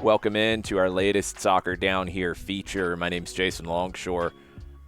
Welcome in to our latest Soccer Down Here feature. My name's Jason Longshore.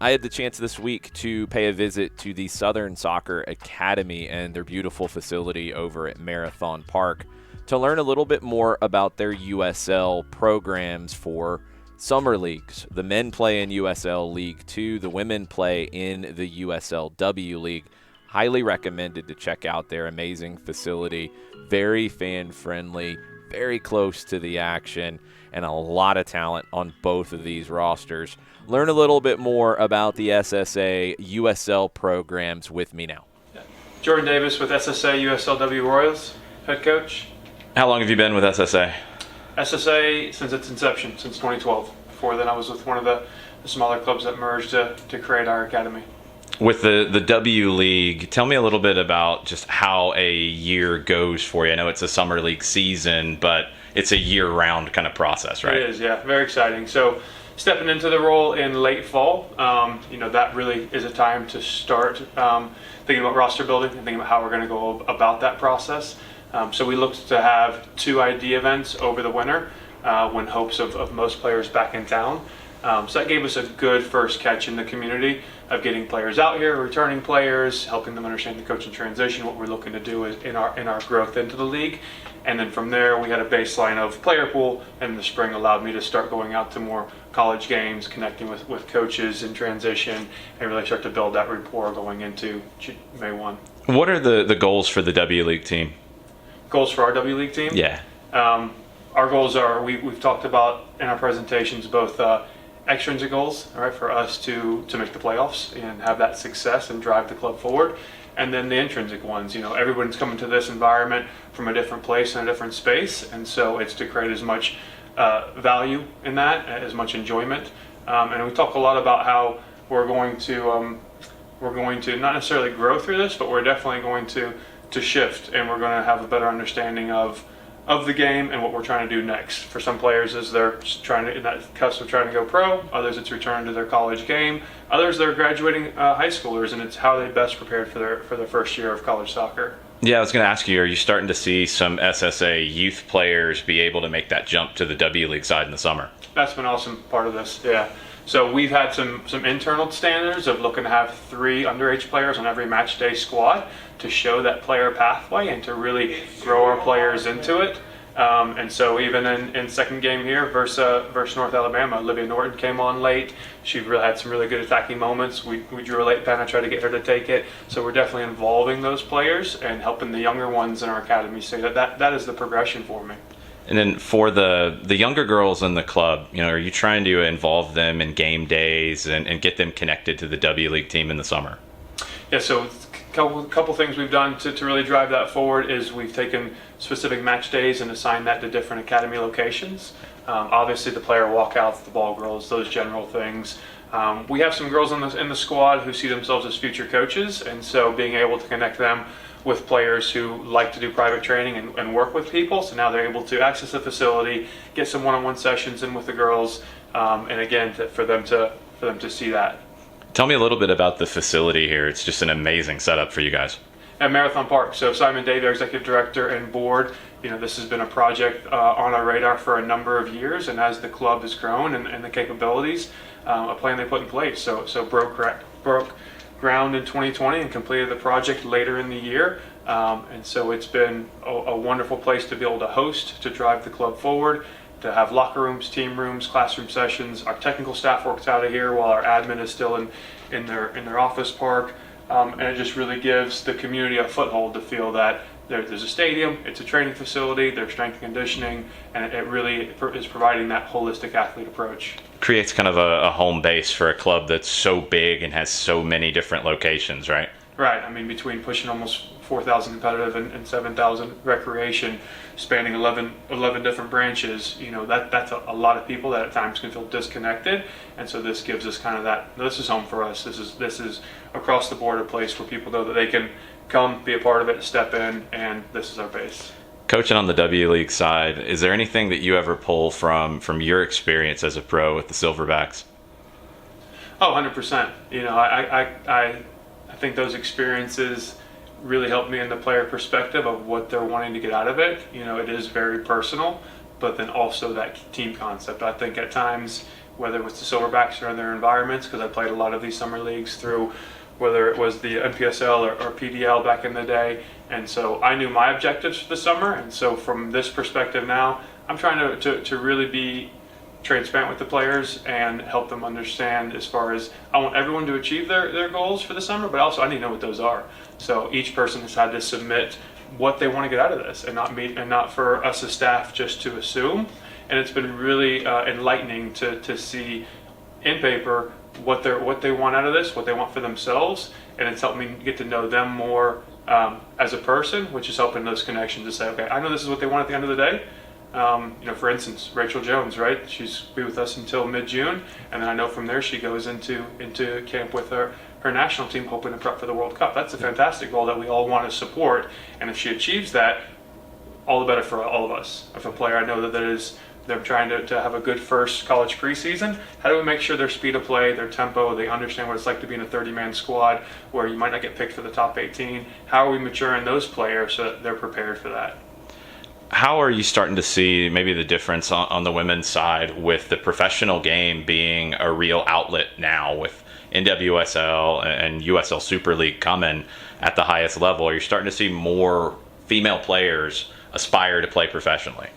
I had the chance this week to pay a visit to the Southern Soccer Academy and their beautiful facility over at Marathon Park to learn a little bit more about their USL programs for summer leagues. The men play in USL League 2, the women play in the USL W League. Highly recommended to check out their amazing facility. Very fan-friendly, very close to the action, and a lot of talent on both of these rosters. Learn a little bit more about the SSA USL programs with me now. Jordan Davis with SSA USL W Royals, head coach. How long have you been with SSA? SSA since its inception, since 2012. Before then I was with one of the smaller clubs that merged to create our academy. With the W League, tell me a little bit about just how a year goes for you. I know it's a summer league season, but it's a year-round kind of process, right? It is, yeah. Very exciting. So stepping into the role in late fall, that really is a time to start thinking about roster building and thinking about how we're going to go about that process. So we looked to have 2 ID events over the winter when hopes of most players back in town. So that gave us a good first catch in the community of getting players out here, returning players, helping them understand the coaching transition, what we're looking to do in our growth into the league. And then from there, we had a baseline of player pool, and in the spring allowed me to start going out to more college games, connecting with coaches in transition, and really start to build that rapport going into May 1. What are the goals for the W League team? Goals for our W League team? Yeah. Our goals are, we've talked about in our presentations, both extrinsic goals, all right, for us to make the playoffs and have that success and drive the club forward. And then the intrinsic ones, everyone's coming to this environment from a different place and a different space, and so it's to create as much value in that, as much enjoyment. And we talk a lot about how we're going to not necessarily grow through this, but we're definitely going to shift, and we're going to have a better understanding of the game and what we're trying to do next. For some players, is they're trying to, in that cusp of trying to go pro. Others, it's return to their college game. Others, they're graduating high schoolers, and it's how they best prepared for their first year of college soccer. Yeah, I was going to ask you, are you starting to see some SSA youth players be able to make that jump to the W League side in the summer? That's been an awesome part of this, yeah. So we've had some internal standards of looking to have 3 underage players on every match day squad to show that player pathway and to really grow our players into it. And so even in second game here versus North Alabama, Olivia Norton came on late. She really had some really good attacking moments. We drew a late pen. I tried to get her to take it. So we're definitely involving those players and helping the younger ones in our academy say that is the progression for me. And then for the younger girls in the club, are you trying to involve them in game days and get them connected to the W League team in the summer? Yeah, so a couple things we've done to really drive that forward is we've taken specific match days and assigned that to different academy locations. Obviously the player walkouts, the ball girls, those general things. We have some girls in the squad who see themselves as future coaches, and so being able to connect them with players who like to do private training and work with people. So now they're able to access the facility, get some one-on-one sessions in with the girls, and again, for them to see that. Tell me a little bit about the facility here. It's just an amazing setup for you guys. At Marathon Park. So Simon Davey, our executive director and board, this has been a project on our radar for a number of years, and as the club has grown and the capabilities, a plan they put in place. So broke ground in 2020 and completed the project later in the year. And so it's been a wonderful place to be able to host, to drive the club forward, to have locker rooms, team rooms, classroom sessions. Our technical staff works out of here while our admin is still in their office park. And it just really gives the community a foothold to feel that there's a stadium, it's a training facility, there's strength and conditioning, and it really is providing that holistic athlete approach. Creates kind of a home base for a club that's so big and has so many different locations, right? Right. I mean, between pushing almost 4,000 competitive and 7,000 recreation, spanning 11 different branches, that's a lot of people that at times can feel disconnected. And so this gives us kind of that, this is home for us. This is across the board a place where people know that they can come, be a part of it, step in, and this is our base. Coaching on the W League side, is there anything that you ever pull from your experience as a pro with the Silverbacks? Oh, 100%. I think those experiences really helped me in the player perspective of what they're wanting to get out of it. It is very personal, but then also that team concept. I think at times, whether it was the Silverbacks or in their environments, because I played a lot of these summer leagues through whether it was the NPSL or PDL back in the day, and so I knew my objectives for the summer, and so from this perspective now, I'm trying to really be transparent with the players and help them understand as far as I want everyone to achieve their goals for the summer, but also I need to know what those are. So each person has had to submit what they want to get out of this, and not for us as staff just to assume. And it's been really enlightening to see in paper what they want out of this, what they want for themselves, and it's helped me get to know them more as a person, which is helping those connections to say, okay, I know this is what they want at the end of the day. For instance, Rachel Jones, right? She's be with us until mid-June, and then I know from there she goes into camp with her national team, hoping to prep for the World Cup. That's a fantastic goal that we all want to support, and if she achieves that, all the better for all of us. If a player I know they're trying to have a good first college preseason, how do we make sure their speed of play, their tempo, they understand what it's like to be in a 30-man squad where you might not get picked for the top 18? How are we maturing those players so that they're prepared for that? How are you starting to see maybe the difference on the women's side with the professional game being a real outlet now with NWSL and USL Super League coming at the highest level? Are you starting to see more female players aspire to play professionally?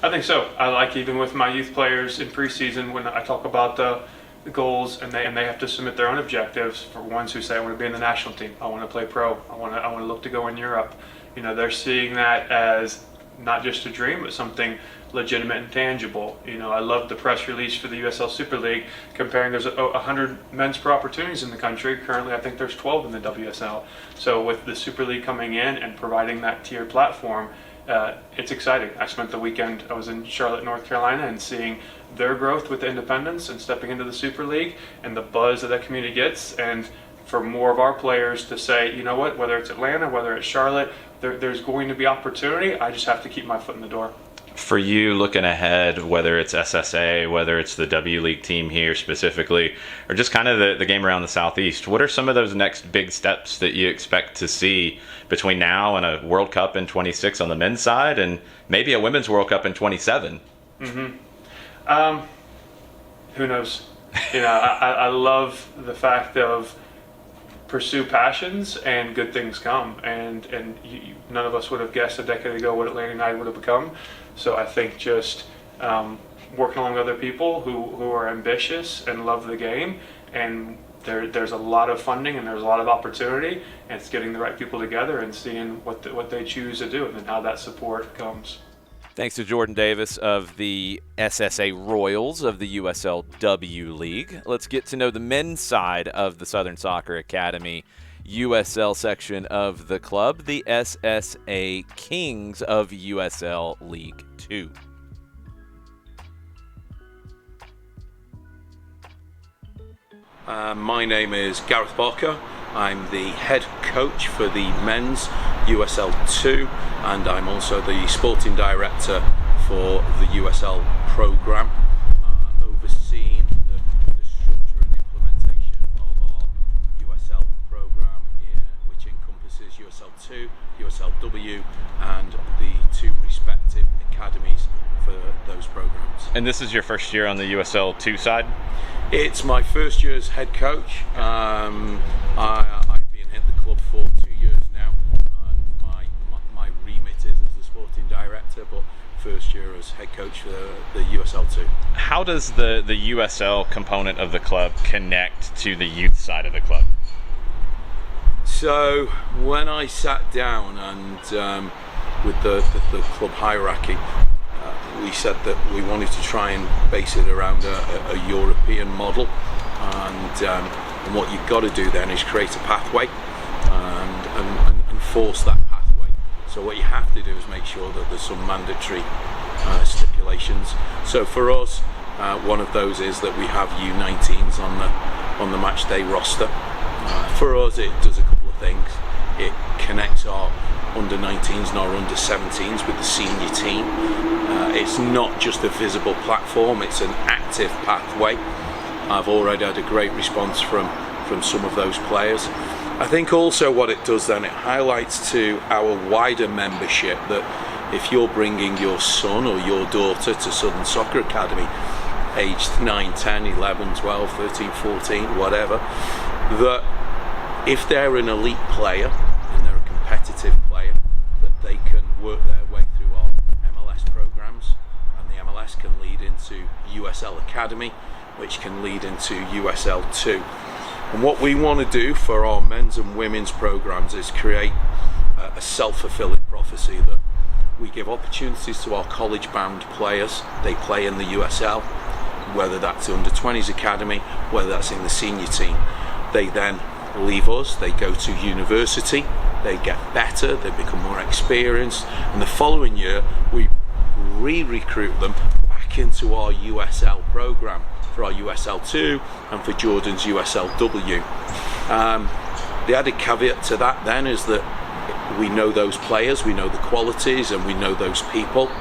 I think so. I like even with my youth players in preseason when I talk about the goals and they have to submit their own objectives. For ones who say I want to be in the national team, I want to play pro, I want to look to go in Europe. They're seeing that as not just a dream, but something legitimate and tangible. I love the press release for the USL Super League comparing there's 100 men's pro opportunities in the country. Currently, I think there's 12 in the WSL. So with the Super League coming in and providing that tiered platform, it's exciting. I spent the weekend, I was in Charlotte, North Carolina, and seeing their growth with independence and stepping into the Super League and the buzz that community gets, and for more of our players to say, you know what, whether it's Atlanta, whether it's Charlotte, there's going to be opportunity. I just have to keep my foot in the door. For you, looking ahead, whether it's SSA, whether it's the W League team here specifically, or just kind of the game around the Southeast, what are some of those next big steps that you expect to see between now and a World Cup in 26 on the men's side and maybe a Women's World Cup in 27? Mm-hmm. Who knows? I love the fact of pursue passions and good things come, and none of us would have guessed a decade ago what Atlanta United would have become. So I think just working along with other people who are ambitious and love the game, and there's a lot of funding and there's a lot of opportunity, and it's getting the right people together and seeing what they choose to do and then how that support comes. Thanks to Jordan Davis of the SSA Royals of the USL W League. Let's get to know the men's side of the Southern Soccer Academy USL section of the club, the SSA Kings of USL League 2. My name is Garreth Barker. I'm the head coach for the men's USL 2, and I'm also the sporting director for the USL program, overseeing the structure and implementation of our USL program, which encompasses USL 2, USL W, and the two respective academies for those programs. And this is your first year on the USL 2 side? It's my first year as head coach. I've been at the club for 2 years now, and my remit is as the sporting director, but first year as head coach for the USL 2. How does the USL component of the club connect to the youth side of the club? So when I sat down and with the club hierarchy, we said that we wanted to try and base it around a European model, and what you've got to do then is create a pathway and force that pathway. So what you have to do is make sure that there's some mandatory stipulations. So for us, one of those is that we have U19s on the match day roster. For us, it does a couple of things. It connects our under-19s and our under-17s with the senior team. It's not just a visible platform, it's an active pathway. I've already had a great response from some of those players. I think also what it does then, it highlights to our wider membership that if you're bringing your son or your daughter to Southern Soccer Academy, aged 9, 10, 11, 12, 13, 14, whatever, that if they're an elite player and they're a competitive player, that they can work their way through our MLS programs, and the MLS can lead into USL Academy, which can lead into USL 2. And what we want to do for our men's and women's programs is create a self-fulfilling prophecy that we give opportunities to our college-bound players. They play in the USL, whether that's the under-20s academy, whether that's in the senior team. They then leave us, they go to university, they get better, they become more experienced, and the following year we re-recruit them back into our USL program for our USL 2 and for Jordan's USL W. The added caveat to that then is that we know those players, we know the qualities, and we know those people.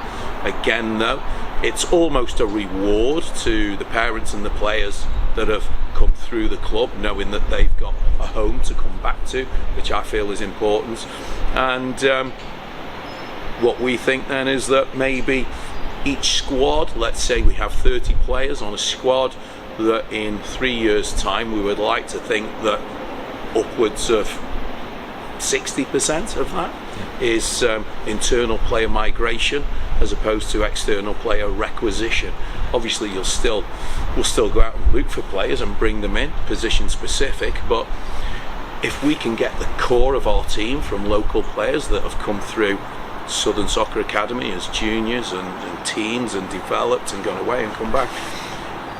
Again though, it's almost a reward to the parents and the players that have come through the club, knowing that they've got a home to come back to, which I feel is important. And what we think then is that maybe each squad, let's say we have 30 players on a squad, that in 3 years' time we would like to think that upwards of 60% of that is internal player migration as opposed to external player requisition. Obviously we'll still go out and look for players and bring them in, position specific, but if we can get the core of our team from local players that have come through Southern Soccer Academy as juniors and teens and developed and gone away and come back,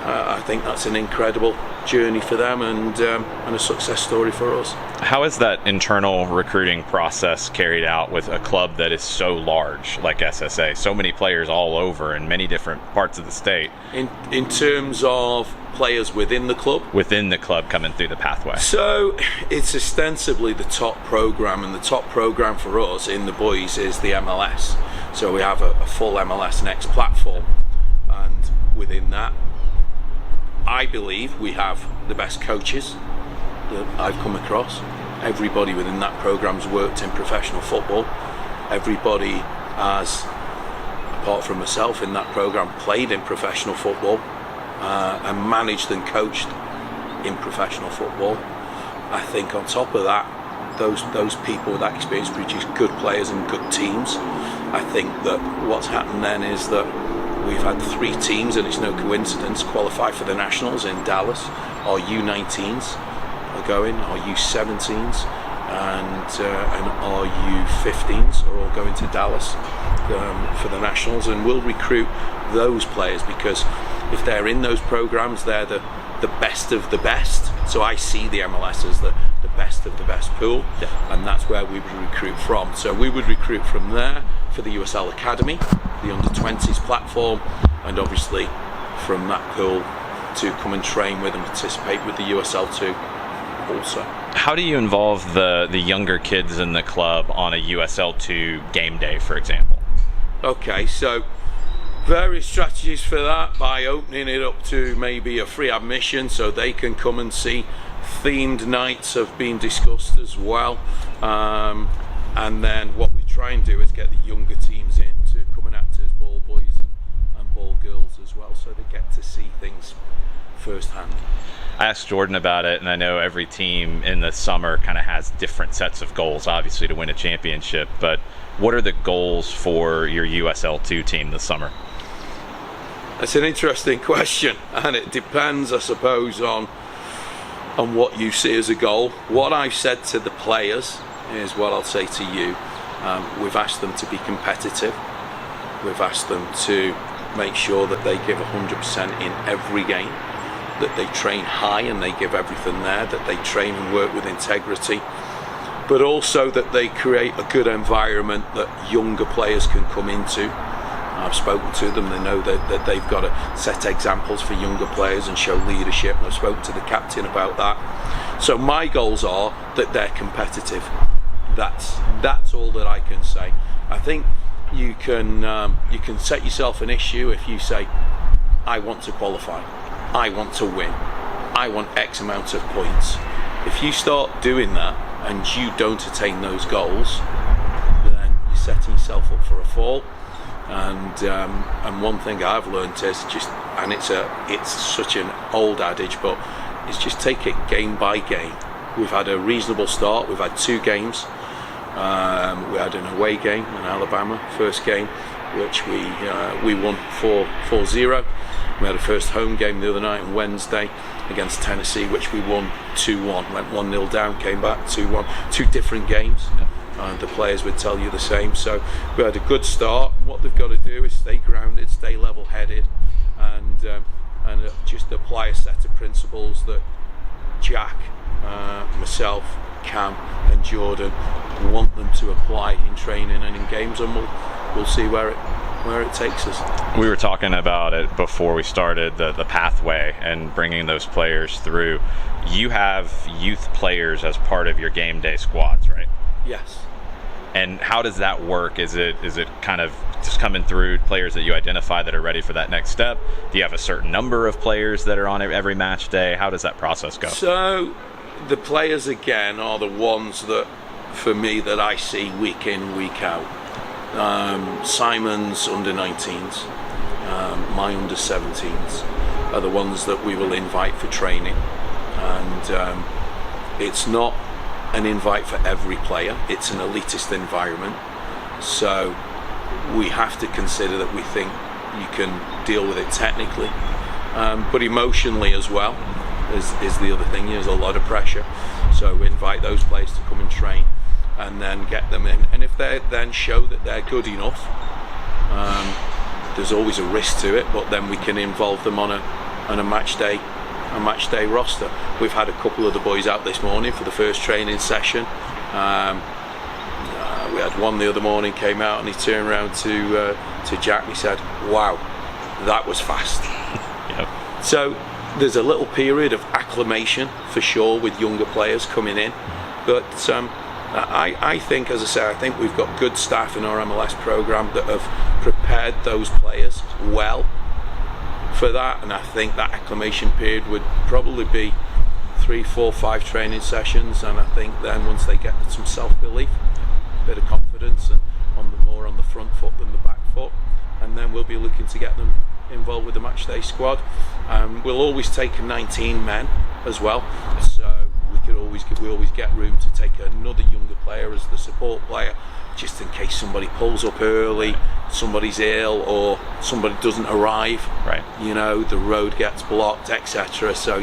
I think that's an incredible journey for them and a success story for us. How is that internal recruiting process carried out with a club that is so large like SSA? So many players all over in many different parts of the state. In terms of players within the club? Within the club coming through the pathway. So it's ostensibly the top program, and the top program for us in the boys is the MLS. So we have a full MLS Next platform, and within that I believe we have the best coaches that I've come across. Everybody within that program's worked in professional football. Everybody has, apart from myself in that program, played in professional football and managed and coached in professional football. I think on top of that, those people with that experience produce good players and good teams. I think that what's happened then is that we've had 3 teams, and it's no coincidence, qualify for the Nationals in Dallas. Our U19s are going, our U17s and our U15s are all going to Dallas for the Nationals, and we'll recruit those players because if they're in those programs, they're the best of the best. So I see the MLS as the best of the best pool, and that's where we would recruit from. So we would recruit from there for the USL Academy, the under-20s platform, and obviously from that pool to come and train with and participate with the USL 2 also. How do you involve the younger kids in the club on a USL 2 game day, for example? Okay, so various strategies for that, by opening it up to maybe a free admission so they can come and see. Themed nights have been discussed as well, and then what we try and do is get the younger teams in to come and act as ball boys and ball girls as well, so they get to see things firsthand. I asked Jordan about it, and I know every team in the summer kind of has different sets of goals, obviously, to win a championship, but what are the goals for your USL 2 team this summer? That's an interesting question, and it depends, I suppose, on what you see as a goal. What I've said to the players is what I'll say to you. We've asked them to be competitive. We've asked them to make sure that they give 100% in every game, that they train high and they give everything there, that they train and work with integrity, but also that they create a good environment that younger players can come into. I've spoken to them, they know that they've got to set examples for younger players and show leadership, and I've spoken to the captain about that. So my goals are that they're competitive. That's all that I can say. I think you can set yourself an issue if you say, I want to qualify, I want to win, I want X amount of points. If you start doing that, and you don't attain those goals, then you're setting yourself up for a fall. And one thing I've learned is just, and it's such an old adage, but it's just take it game by game. We've had a reasonable start. We've had 2 games. We had an away game in Alabama, first game, which we won 4-0. We had a first home game the other night on Wednesday against Tennessee, which we won 2-1. Went 1-0 down, came back 2-1. 2 different games. The players would tell you the same. So we had a good start. What they've got to do is stay grounded, stay level-headed, and just apply a set of principles that Jack, myself, Cam, and Jordan want them to apply in training and in games, and we'll see where it takes us. We were talking about it before we started, the pathway and bringing those players through. You have youth players as part of your game day squads, right? Yes. And how does that work? Is it kind of just coming through players that you identify that are ready for that next step? Do you have a certain number of players that are on every match day? How does that process go? So the players, again, are the ones that, for me, that I see week in, week out. Simon's under-19s, my under-17s are the ones that we will invite for training, and it's not an invite for every player. It's an elitist environment, so we have to consider that we think you can deal with it technically, but emotionally as well is the other thing. There's a lot of pressure, so we invite those players to come and train and then get them in, and if they then show that they're good enough, there's always a risk to it, but then we can involve them on a match day roster. We've had a couple of the boys out this morning for the first training session. We had one the other morning, came out and he turned around to Jack and he said, "Wow, that was fast." Yep. So there's a little period of acclimation for sure with younger players coming in, but I think, as I say, I think we've got good staff in our MLS program that have prepared those players well for that, and I think that acclimation period would probably be 3, 4, 5 training sessions, and I think then once they get some self-belief, a bit of confidence, and more on the front foot than the back foot, and then we'll be looking to get them involved with the matchday squad. We'll always take 19 men as well, so we always get room to take another younger player as the support player, just in case somebody pulls up early, somebody's ill, or somebody doesn't arrive. Right. The road gets blocked, etc. So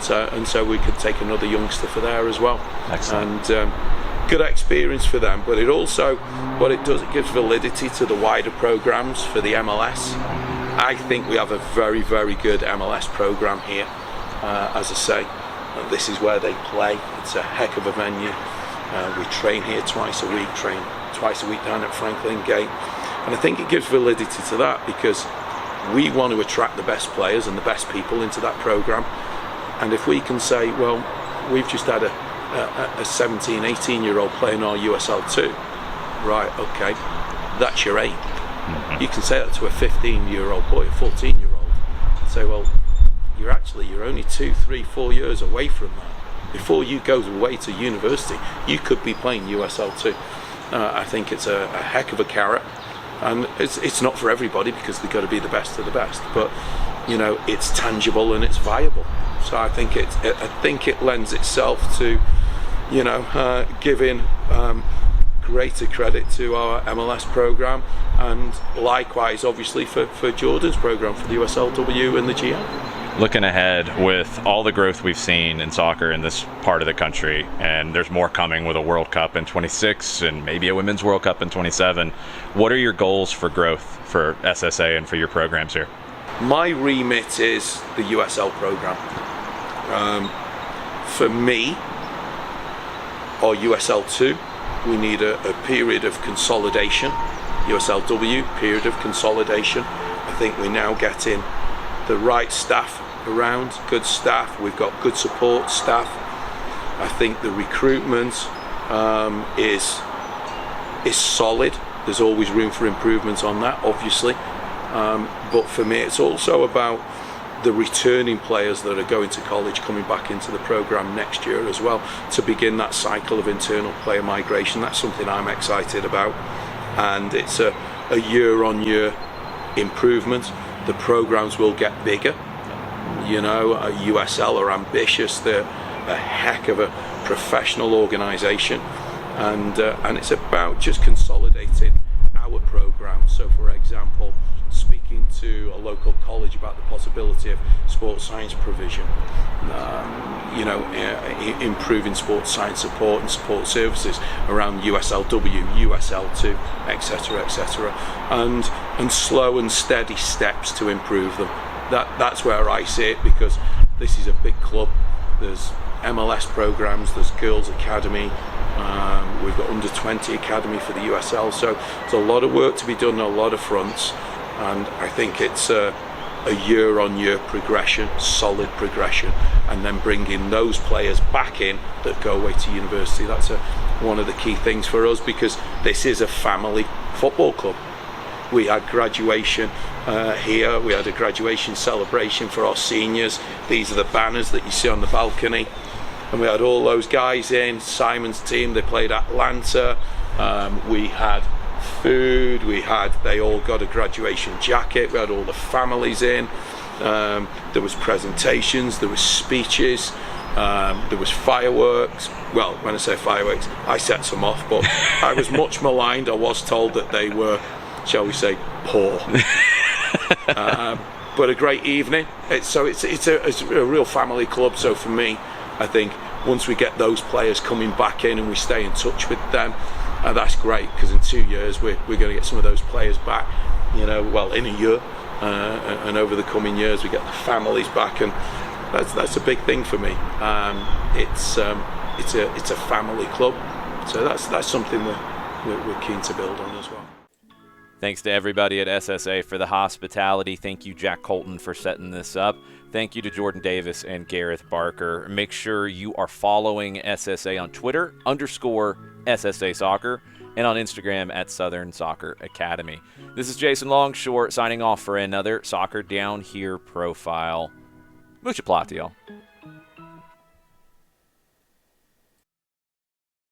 so we could take another youngster for there as well. Excellent. And good experience for them. But it also, what it does, it gives validity to the wider programs for the MLS. I think we have a very, very good MLS program here. As I say, this is where they play. It's a heck of a venue. We train here twice a week down at Franklin Gate, and I think it gives validity to that because we want to attract the best players and the best people into that program. And if we can say, well, we've just had a 17, 18-year-old playing our USL 2, right, okay, that's your aim. You can say that to a 15-year-old boy, a 14-year-old, and say, well, you're only 2, 3, 4 years away from that. Before you go away to university, you could be playing USL 2. I think it's a heck of a carrot, and it's not for everybody because they've got to be the best of the best. But it's tangible and it's viable. So I think it lends itself to giving greater credit to our MLS program, and likewise, obviously, for Jordan's program for the USL W and the GM. Looking ahead, with all the growth we've seen in soccer in this part of the country, and there's more coming with a World Cup in 26 and maybe a Women's World Cup in 27, what are your goals for growth for SSA and for your programs here? My remit is the USL program. For me, or USL 2, we need a period of consolidation. USL W, period of consolidation. I think we're now getting the right staff around, good staff. We've got good support staff. I think the recruitment is solid. There's always room for improvement on that, obviously. But for me, it's also about the returning players that are going to college coming back into the program next year as well, to begin that cycle of internal player migration. That's something I'm excited about, and it's a year-on-year improvement. The programs will get bigger. You know, USL are ambitious. They're a heck of a professional organisation, and it's about just consolidating our program. So, for example, speaking to a local college about the possibility of sports science provision, improving sports science support and support services around USL W, USL 2, etc., and slow and steady steps to improve them. That's where I see it, because this is a big club. There's MLS programs, there's girls academy, we've got under 20 academy for the USL, so there's a lot of work to be done on a lot of fronts, and I think it's a year-on-year progression, solid progression, and then bringing those players back in that go away to university. That's one of the key things for us, because this is a family football club. We had graduation here, we had a graduation celebration for our seniors. These are the banners that you see on the balcony, and we had all those guys in. Simon's team, they played Atlanta. We had food, they all got a graduation jacket, we had all the families in. There was presentations, there was speeches, there was fireworks. Well, when I say fireworks, I set some off, but I was much maligned. I was told that they were, shall we say, poor. But a great evening. It's a real family club. So for me, I think once we get those players coming back in and we stay in touch with them, that's great, because in 2 years we're going to get some of those players back. In a year, and over the coming years we get the families back, and that's a big thing for me. It's a family club, so that's something we're keen to build on as well. Thanks to everybody at SSA for the hospitality. Thank you, Jack Colton, for setting this up. Thank you to Jordan Davis and Garreth Barker. Make sure you are following SSA on Twitter, _SSA Soccer, and on Instagram at Southern Soccer Academy. This is Jason Longshore signing off for another Soccer Down Here profile. Mucha plata, y'all.